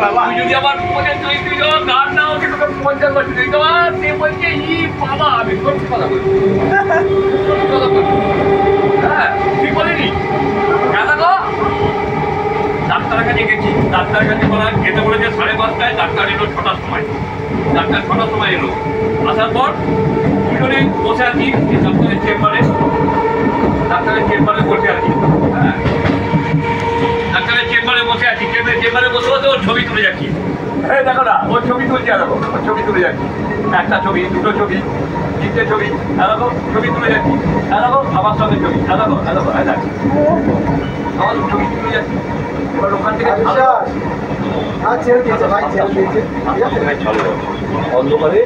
বাবা তুই যদি আমার তুই যখন গান না ওকে তোকে 50 বছর দিই তোমার সে বলছে ই বাবা আমি সত্যি কথা বলছি সত্যি কথা বলছি হ্যাঁ ঠিক বলিনি কেন গো ডাক্তারের কাছে গেছি ডাক্তারের কাছে বলা যেতে বলেছে 5:30টায় ডাক্তার এলো 6টার সময় ডাক্তার 6টার সময় এলো আসার পর দুজনে বসে আছি ডাক্তারের চেম্বারে বসে আছি হ্যাঁ ডাক্তারের চেম্বারে বসে আছি চেম্বারে বসে বসে ওর ছবি তুলে যাচ্ছি হ্যাঁ দেখো না ওর ছবি তুলছি এরকম ওর ছবি তুলে যাচ্ছি একটা ছবি দুটো ছবি তিনটে ছবি এরকম ছবি তুলে যাচ্ছি এরকম আমার সঙ্গে ছবি এরকম আমার ছবি তুলে যাচ্ছি এবার ওখান থেকে অন্ধকারে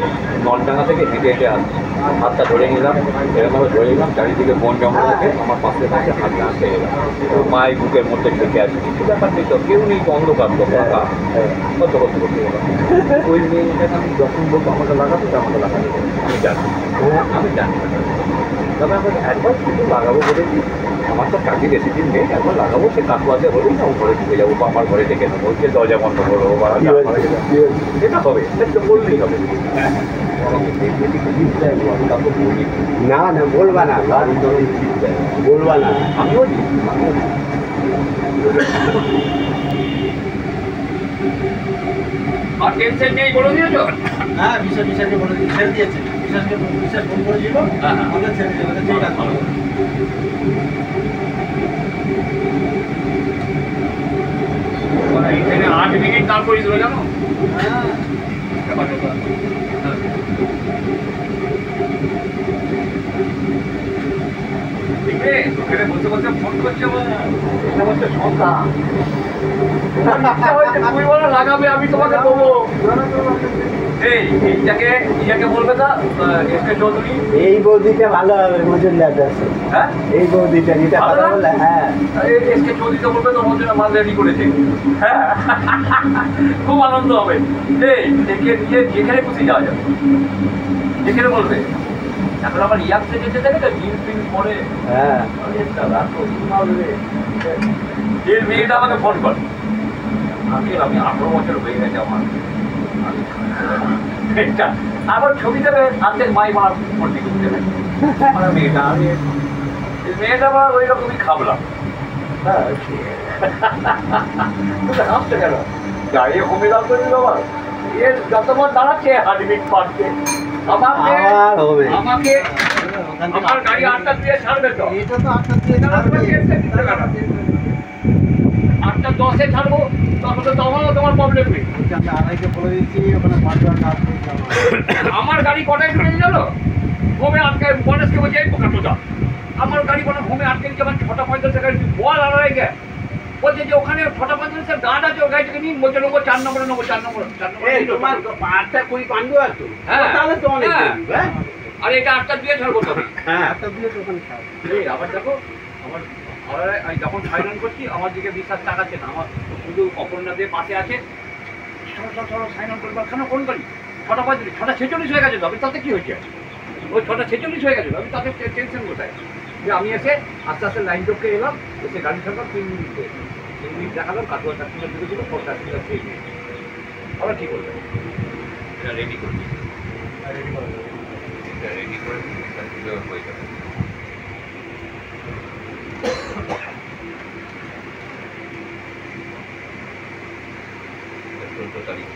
নলডাঙ্গা থেকে হেঁটে হেঁটে আসছি হাতটা ধরে নিলাম এরকমভাবে ধরে নিলাম চারিদিকে বন জঙ্গল থেকে আমার পাশে পাশে হাতে হাতে এলাম মায়ের বুকের মধ্যে ঢেকে আসি কিছু ব্যাপার নেই তো কেউ নেই তো অন্ধকার তো ফাঁকা কত কত করতে গেলাম ওই মেয়েটাকে আমি যখন বলবো আমাকে লাগাবো তো আমাকে লাগাবো আমি জানি তবে আমি একবার শুধু লাগাবো বলেছি আমার তো কাজে বেশি দিন নেই একবার লাগাবো সে কাকুয়াতে হলেই না ও ঘরে ঢুকে যাবো বা আমার ঘরে ডেকে নেবো সে দরজা বন্ধ করবো বা এটা হবে এটা বললেই হবে না না বলবা না বলবা না আমিও আর টেনশন নেই বলে দিয়েছো হ্যাঁ বিশ্বাসকে বলে ছেড়ে দিয়েছে বিশ্বাস ফোন করেছিল আমাদের ছেড়ে দিয়েছে ঠিক আছে এখানে 8 মিনিট তারপরে দিল জানো ওখানে বসে বসে ফোন করছে লাগাবে আমি তোমাকে দেবো ইয়াকে বলবে না এসকে চৌধুরী এই বৌদিটা ভালো হবে মজুমদার হ্যাঁ এই বৌদিটা যেটা কথা বলে হ্যাঁ এসকে চৌধুরীকে বলবে তো মজুরা মাল রেডি করেছে হ্যাঁ খুব আনন্দ হবে এই দেখে নিয়ে যেখানে খুশি যাওয়া যাবে যেখানে বলবে এখন আমার ইয়ার থেকে যেতে দেখে তো জিন্স ফিন্স পরে হ্যাঁ এর মেয়েটা আমাকে ফোন করে আমি 18 বছর হয়ে গেছে আমার আবার ছবি দেবে আর্ধেক মাই মার ভর্তি করতে হবে আমার মেয়েটা আমি মেয়েটা আমার ওই রকমই খাবলাম হ্যাঁ হাসতে গেল গাড়ি কমে দাম করে দিল আমার এর যতবার দাঁড়াচ্ছে হার্টবিট পাচ্ছে আমাকে আমার গাড়ি 8টা দিয়ে ছাড়বে তো এটা তো 8টা দিয়ে ছাড়বে 8টা 10-এ ছাড়বো তখন তো তোমার প্রবলেম নেই আমি আড়াইকে বলে দিচ্ছি ওখানে 5 কাজ করতে আমার গাড়ি কটায় ঢুকে জানো হোমে আটকে গণেশকে বলছি এই পোকা আমার গাড়ি কোনো হোমে আটকে দিচ্ছে আমার 6টা 45 গাড়ি বল আড়াইকে বলছে যে ওখানে 6টা 45 গার্ড আছে ওর গাড়ি থেকে নিন বলছে নেবো 4 নম্বরে নেবো 4 নম্বর তোমার 8টা 20 পান্ডু আছে হ্যাঁ তাহলে তো অনেক হ্যাঁ আর এটা 8টা দিয়ে ছাড়বো তবে হ্যাঁ 8টা দিয়ে তো ওখানে ছাড় এই আবার দেখো আমার আমি যখন ফাইনাল করছি আমার দিকে বিশ্বাস টাকাচ্ছে না আমার শুধু অপর্ণা দিয়ে পাশে আছে চলো সাইন আউট করবো কেন ফোন করি 6টা 46 হয়ে গেছে তো আমি তাতে কি হয়েছে ওই 6টা 46 হয়ে গেছে আমি তাতে টেনশন কোথায় যে আমি এসে আস্তে আস্তে লাইন টপকে এলাম এসে গাড়ি ছাড়লাম 3 মিনিট দেখালাম কাকুয়া চারটিটা ঢুকেছিল 4টা খেয়ে নিয়ে আবার কী করবে এটা রেডি করবি রেডি করে হয়ে যাবে 14 তারিখ